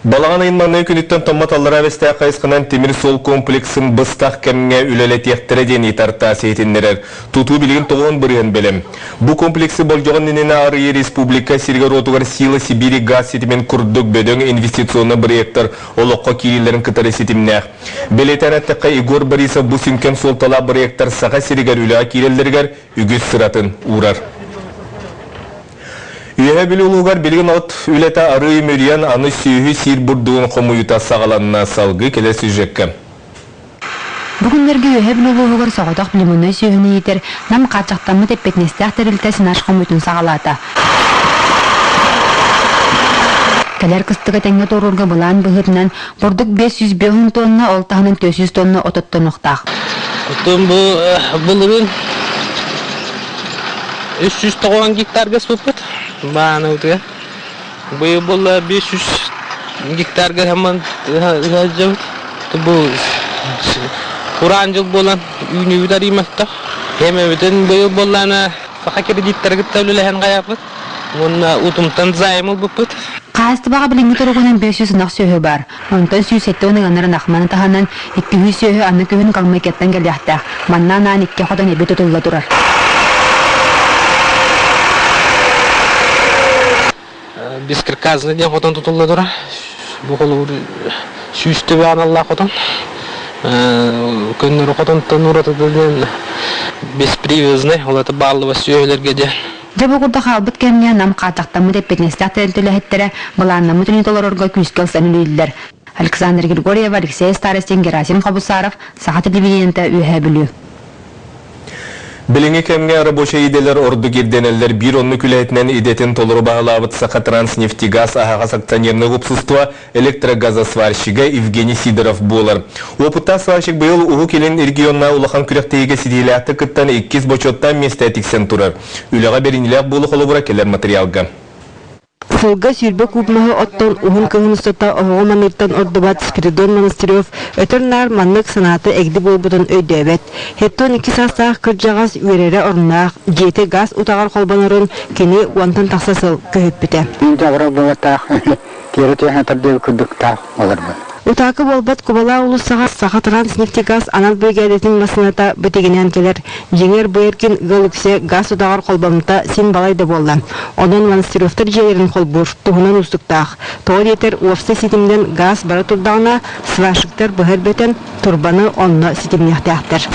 Балаған айынманы күніттен томматаллара весте қайысқынан темір сол комплексін бұстақ кәміңе үлелетектірі ден итарта сейтінлерер. Туту білген тоғын бірген білім. Бұ комплексі болжоғын ненені арыйы республика сергер отуғар силы Сибири газ сетімен күрдік бөдің инвестиционны біректір олыққа кейлерін кітары сетімнәқ. Белетен әттіққа Игор Борисов бұ сүнкен сол тала біректір саға сергер үлі кейлерлергер үгіз сыратын урар. Үйе білі ұлығар білген от үлеті арый мөриян аны сүйі сир бұрдуын қомуйыта сағаланына салғы келе сүйжеккі. Бүгінлерге үйе білі ұлығар соғытақ біліміні сүйіні етер, нам қатшақтамы теппетнесті ақтырылтасын аш қомуйтын сағалата. Кәлер қыстығы тәңе торурға бұлан бұғырынан бұрдық 500 тонна, олтағының 400 тонна отыттын ұқтақ. Бұлығын 390 гектар газ бұппыт. Баны өтіге. Бұй бұл 500 гектарға хаман ғажабыт. Бұл құран жыл болан үйіне өтар емекті. Хеме өтін бұй боланы сақа кредиттер күттәулі ән ғаяпыт. Мұнна ұтымтан займыл бұппыт. Қасты баға біліңі тұрғынан 500 нақ сөйі бар. Онтан сүйсетті оның анарын ақманы тағанан 200 сөйі аны көвін қалмай кеттен келдіяқта. Маннан ан 2 қодан әбет ұтылы тұрар. Без карказны ден хотан тутулла дура. Бухол сүйсті бе аналла хотан. Көннері хотан танураты ден беспривязны. Ол это барлығы сөйлерге ден. Жабы құрда қалбыт кәміне нам қатақтамы деп бетнестіқ тәрілтілі әттері баланнамы түнетолар орға күскел сәнілейлер. Александр Григорьев, Алексей Старостин, Герасим Қабусаров, Саға телевидениенті үйе білу. Біліңі кәмге рабоча иделер орды керденелер бір онны күләйтінен идетін толыры бағалабыт сақа транснефтегаз ағағас акционерны ғыпсыстуа электрогазосварщига Евгений Сидоров болыр. Опытта сварщик бұйыл ұғы келін регионна улахан күректейге сиделі атты күттан 2 бочоттан месті әтіксен тұрар. Үліға берінілер болы қолы бұра келер материалға. Сылга сүйрбе кубмаһы оттон уһун кыһыныстата оһоҕо маныртан ордубат Спиридон Монастырев өтөрнаар маннык санаты эгди болбутун өйдөбөт. Хеттон 2 саастаах кырдьаҕас үерере орнаах жети газ утагар холбонорун кини уантан тахсасыл көһүппүтэ. Утакы болбат кубала улусаға саха транснефтегаз анал бригадетин масыната бітегенен келер. Жеңер бұйыркен гөліксе газ удағар қолбамыта сен балайды болла. Онын Монастыревтар жерлерін қолбур, тұғынан ұстықтақ. Тоғыр етер офсы сетімден газ бара тұрдағына свашықтар бұғыр бетен турбаны онны сетімнектақтыр.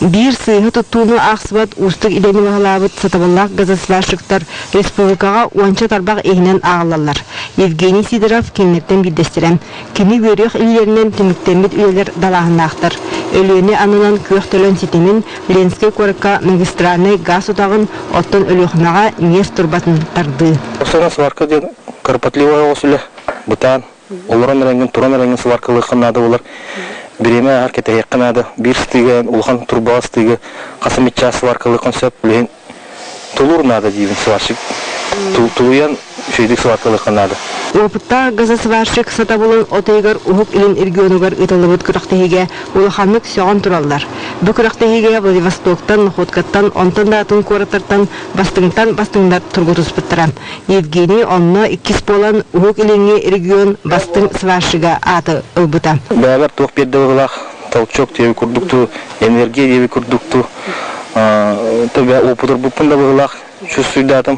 Bir sıyı tuttuğunu ақсыбат ұстық илені бағалабыт сатабаллақ газосварщиктар республикаға уанча тарбақ егінен ағылалар. Евгений Сидоров кеңнеттен білдестірем. Кені өрек үйлерінен түміктемет үйлер далағынақтыр. Өліені анынан көк төлін сетемін Ленский көрікка магистральный газ ұтағын оттан өліғынаға нефт турбатын тарды. Осыған сварка ден карпатливая осылы бұтан. Оларан рәңген, туран рәңген сваркалы қанады олар. Биреме әркеті еқінады, бір стыған, ұлған турба стыға, қасыметча сваркалы концепт, білген тұлыр нады дейбін сваршик. Тұлыян шөйдік сваркалы қанады. Опытта газосварщик сата болын отайгар ұхық илін иргионугар ұтылыбыт күрақтығыға ұлықанлық соған тұралар. Бұ күрақтығыға Владивостоктан, Ходкаттан, онтан датын көріттартан, бастыңдар тұрғытыз бұттыра. Евгений онны 2 болан ұхық илінге иргион бастың сварщига аты ұлбыта. Бәбір тоқ берді ұғылақ, толчок деуі күрдікту, энергия деуі күрдікту, опытыр бұпында ұғылақ.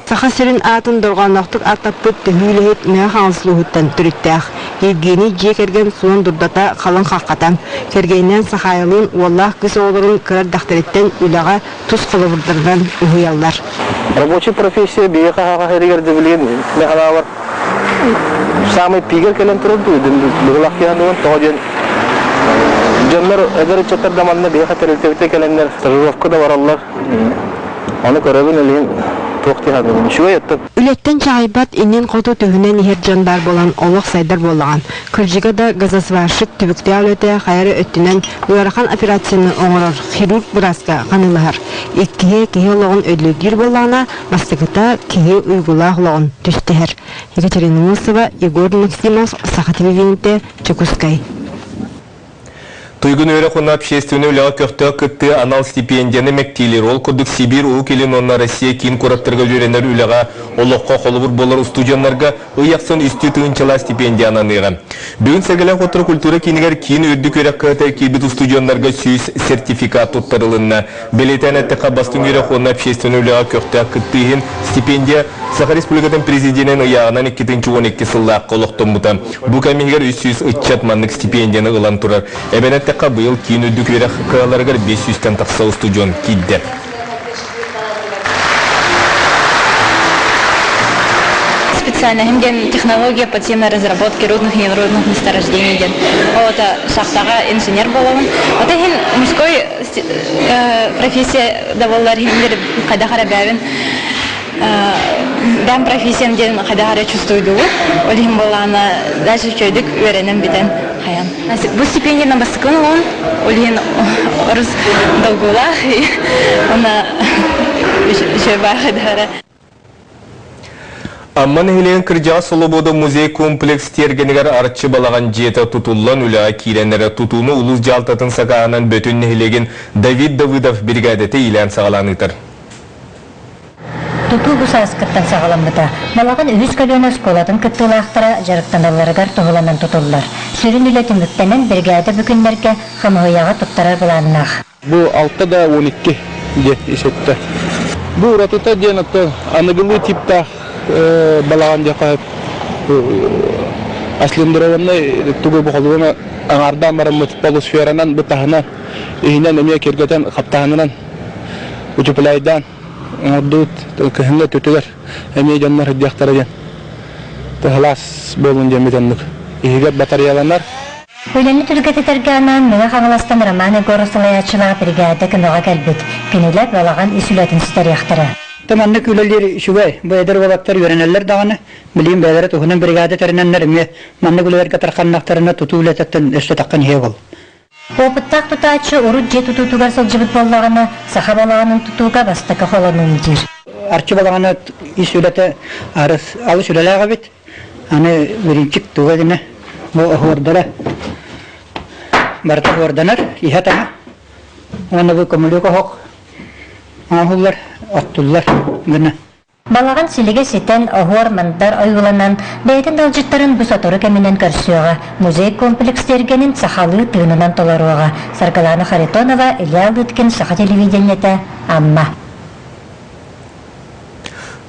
Саха сирин атын дорғанлақтық аттаппыт төхүйлехет мәә хаңсылуғыттан түріттәқ. Евгений же керген суын дұрдата қалын қаққатан. Кергейнен сахайылын уаллах кіс олырын кірар дақтыреттен үліға тұз қылыбырдырдан ұғыялар. Рабочий профессия бейе қағаға хәрігерді білген мәғана бар. Самый пигер келен тұрды. Бұғылақ яндығын тоғаден. Жонлар әдір чаттар даманына бейе қатарылтебіте келендер. Стажировка да бар аллар. Оны көрәбін әлейін тоқты хадығын. Шуа еттіп. Үлеттен чағайбат инен қоту төгінен ехер жандар болан, олық сайдар болаған. Күржіға да газосварщик түбікте әлеті қайары өттінен ұярақан операцияны оңырыр, хирург бұразға қанылығыр. Еккеге олығын өдлігер болағына, бастығыта кеге ұйғылақ олығын түстігір. Екатерина Мусова, Егор Максимов, Саха телевидениеде, Чекускай. Туйгун өрі құны общественный үліға көқті күтті анал стипендияны мәктейлер. Ол күдік Сибир, Уукелин, онна Россия кейін қораттырға жүренер үліға олыққа қолыбыр болар студиянларға ұяқсын үсті түйінчіла стипендиянан еға. Бүгін сәгілі қотыр культура кейінігер кейін өрдік өрек қағытар кейбіт студиянларға сүйіс сертификат тұттарылынна. Белетен әттіға бастың өрі құны общественный үліға көқті күттіген стипендия Саха Республикатын президентінің ұяғынан 2-12 сыллақ қолықтың бұта. Бұл кәмегер 300 манлық стипендияны ұлан тұрар. Әбәнеттіқа бұйыл кейін өдік өрі қағаларғар 500-тен тақсау студион кейді. Специально технология подземной разработки рудных и нерудных месторождений. Вот шахтага инженер боловын. Вот мужской профессия доволар когда харабявин. Дам профессиям ден когда хара чувствую. Олим болана даже чойдик веренем битен хаян. Бу стипендия на баскон он олин орус долгула и она еще бахадара. Амман хилен кыржа солобода музей комплекс тергенегер арчы балаган жета тутуллан үлі киленері тутуны улус жалтатын сағанан бөтін хилеген Давид Давыдов бригадеті илен сағаланытыр. Туту бұсас кыттан сағаламыта. Балағын үйіз көліні сколатын кыттылақтыра жарықтаныларығар тұғыланан тұтылылар. Сүрін үлетін бүктенен бригада бүкінлерге қымығыяға тұттарар бұланынақ. Бұл 6 да 12 дет есетті. Бұл ратыта денатты анығылы типта балаған жақайып аслендірованны түгі бұқылуына аңардан барамы полусферанан бұтағынан үйінен өме кергетен қаптағынан үтіпілайдан аңырдуыт көхінгі төтігер әме жаннар үдияқтары ден тұғылас болын жемеденлік үйігер батареяланар. Өйлені түргеті тәргенан мұға қаңыластан романы горысылаячылағы бригада күніға кәлбет. Кенелер балаған исүлетін сістер яқтыры. Tamanlı külleri şüvey, bu eder valaklar yöreneller dağını, bileyim beyleri tuğunun brigade terinenler mi, manlı güler katarkanlaklarına tutuğuletetten üstü takkan hevol. Опыттақ тұтачы ұрыт же тұтутуғар сылжыбыт боллағаны, саха балағының тұтуға бастықы қолының жер. Арчы балағаны исүлеті алыс үлелеға бет, аны бірінчік туға діне, бұл ұғырдары, барта ұғырданар, ихатаңа, оны бұл көмілігі хоқ, ағылар, аттылар, гүні. Балаған силеге сетен оғыр мандар ойғыланан, бәйтін далжыттарын бұс оторы кәмінен көрсіуға, музей комплекстергенін сақалы тығынынан толаруға, Саргаланы Харитонова, Илья Лыткен, Саха телевидениеті, Амма.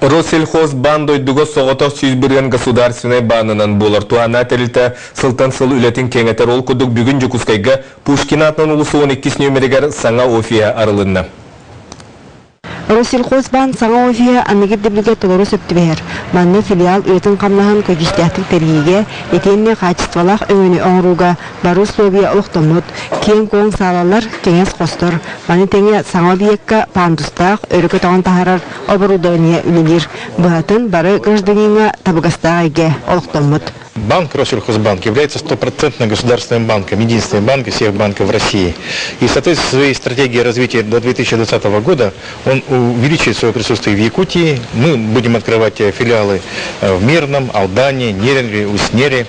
Россельхоз бандойдуго соғытақ сүйізбірген государственной банынан болар. Туана тәрілті сылтан сыл үлетін кеңетер ол күдік бүгін жүкускайға Пушкин атынан ұлысы 12 нөмірегер саңа офия арылынна. Россельхозбан саңа офия аннегер деблиге толору сөптібер. Манны филиал өтін қамлағын көкістәтік тәріге, етенне қачествалақ өңіні оңыруға, бару словия олықтымыт, кен коң салалар кеңес қостыр. Маны тәңе саңа биекка пандустақ, өрікі тағын тағарар оборудование үлелер. Бұғатын бары гражданина табығастағы әге олықтымыт. Банк Россельхозбанк является стопроцентным государственным банком, единственным банком всех банков в России. И в соответствии своей стратегией развития до 2020 года он увеличит свое присутствие в Якутии. Мы будем открывать филиалы в Мирном, Алдане, Неринге, Уснере.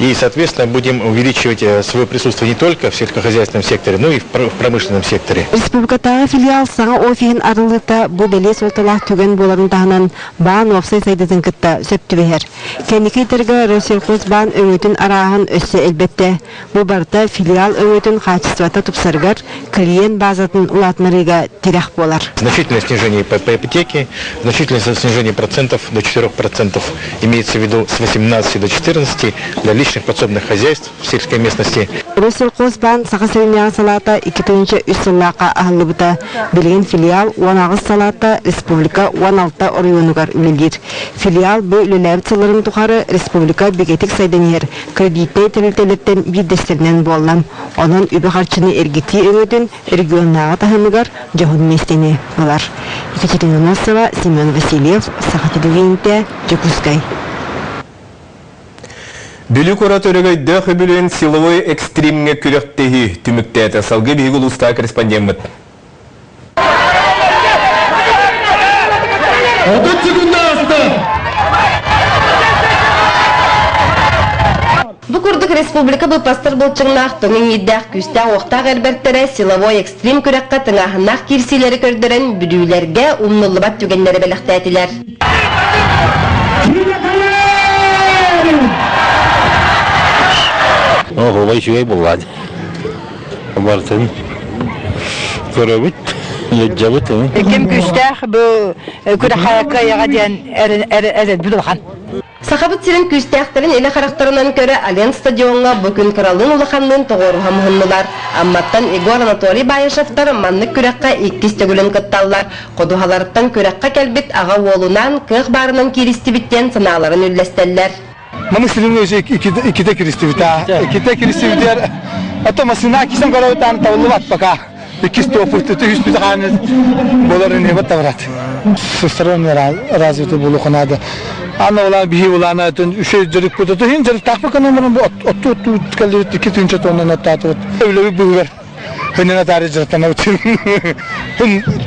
И, соответственно, будем увеличивать свое присутствие не только в сельскохозяйственном секторе, но и в промышленном секторе. Республикатағы филиал саңа офиин арылыта бұл белес олталақ түген боларын тағынан баан опсай сайдатын кітті сөптібер. Кәнекейтерге Россельхозбан өңөтін арағын өссі әлбетті. Бұл барда филиал өңөтін қачествата тұпсарғар клиент базатын ұлатынырыға терек болар. Значительное снижение по ипотеке, значительное снижение процентов до 4%, имеется в виду с 18 до 14 для личных подсобных хозяйств в сельской местности. Россельхозбан сақасырыняғы салата 2-нче үссіллақа ағылыбыта. Білген филиал 16 салата республика 16 орионугар үлелер. Филиал бұл үлеләбіт сылырын тұқары республика бекетік сайданер кредиттей тәрілтелеттен биддестерінен болам. Onun übü harçını ergiti öğüdün регионнағы тахымыгар жахын местені олар. Екатерина Носова, Семен Васильев, Саха телевидениеті, Жекускай. Бүлік оратörüge дөқі бүлін силовой экстримге күректегі түміктәті салғы бейгі ұлыста корреспондент. 30 секунда асты! Бу курдук республика бұл пастыр болчыңнақ тоңын еддәқ күстәқ оқтақ әрбәрттері силовой экстрим күрәққа тыңағынақ кирсилері көрдірін бүдүйлерге умнулыбат түгенлері бәліқтәтілер. Олай шуай болады. Бартын. Көрөбіт. Еджабыт. Кем күстәқ бұл күрәққа яға дейін әрәд бүділған. Сақабыт сирен күстәқтерін елі қарақтарынан көрі Ален стадионға бүкін қыралын ұлықанның тоғырға мұхыннылар. Амматтан Егор Анатолий Байышевтар маннық күрәққа иккісті гүлін қытталар. Қодуғаларыттан күрәққа кәлбет аға олынан қық барынан керісті біттен сыналарын үлләстәлләр. Маны силин өзі иките киристи битер. Ато масына кисен қарауытан тавылыват бака. Икис тофырты түйіс бітіғаны боларын ебет таврат. Сыстырын развиты болу қынады. Ана олан бихи оланы өтін үшей жүрік бұды. Хин жүрік тақпы қанымырын бұл отты кәлдерет 2-3 тоннан аттаты бұд. Өлігі бұғыр. Хынына тәрі жырттана өтін.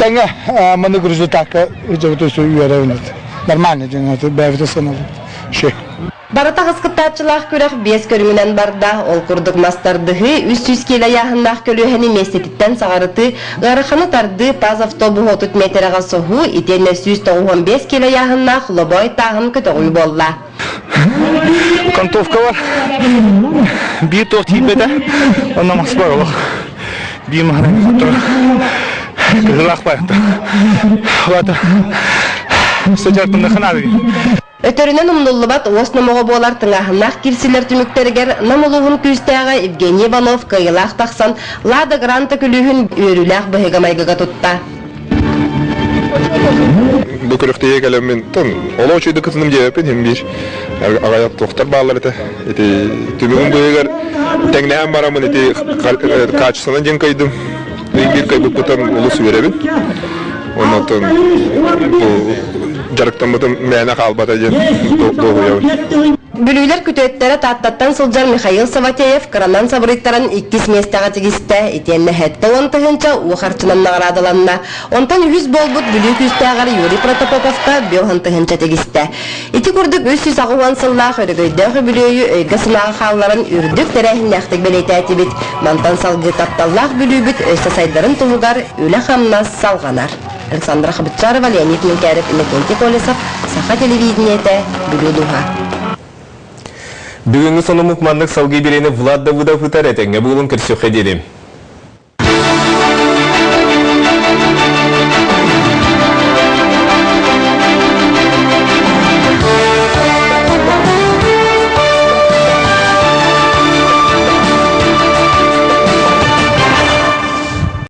Таңа маны күрізі тақпы жүрікті өсі үйері өнеді. Нормально жеңді, бәвіті сынады. Барата қысқыттатчылақ көрек 5 көріңінен барда, ол күрдік мастардығы 300 келі яғындақ көліғені местетіттен сағарыты, ғарықаны тарды паз автобу 30 метрға соғу, итені 195 келі яғындақ лобой тағын көті ғой болла. Кантовка бар. Bir toht hibede, anlaması var oğlum. Bir mahrem fatura. Kızılak bayakta. Vada. Sıcaktığında kınadı. Ötörünен умнуллыбат оснамоға болар тыңағынақ кирсилер түміктерігер намылуғын күстәға Евгений Иванов кайылақ тақсан Лада Гранта күлігін өріләқ бұхегамайғыға тұтта. Бұл күріқтегі кәлеммен олау чөйді кызыным жепен hem bir ағаяқ тоқтар бағалар еті түмігін бұйығар тәңнәен барамын еті қачысынан жен қайдым бір қай бұттан ұлы сөйеребін оннан жарықтан бұтын мәне қалбата жен доғыяуын. Бүлүйлер күтөттері таттаттан сылжар Михаил Саватеев кранан сабырыттарын 2 местаға тегісті, етенні хәтті онтығынша уақарчынан нағырадыланна. Онтан 100 болбут бүлі күстәғар Юрий Протопоповқа беуғантығынша тегісті. Еті күрдік 300 ағуан сыллақ өрігөйдіғі бүлүйі өйгі сынағы қалларын үрдік тәрәхін әқтік бәлейті әтібіт. Мантан салғы тапталлақ бүлүйбіт өсі сайдарын тұғығар өлі қамнас салғанар. Александра Хабытчарова, Леонид Минкәрев, Иннокентий Колесов, Саха телевидениеті, Бүлі Дуға. Бүгінгі соны мұқмандық салғы берені Влад Давыдов ұтар әтенге бұлын кірсіқ еделі.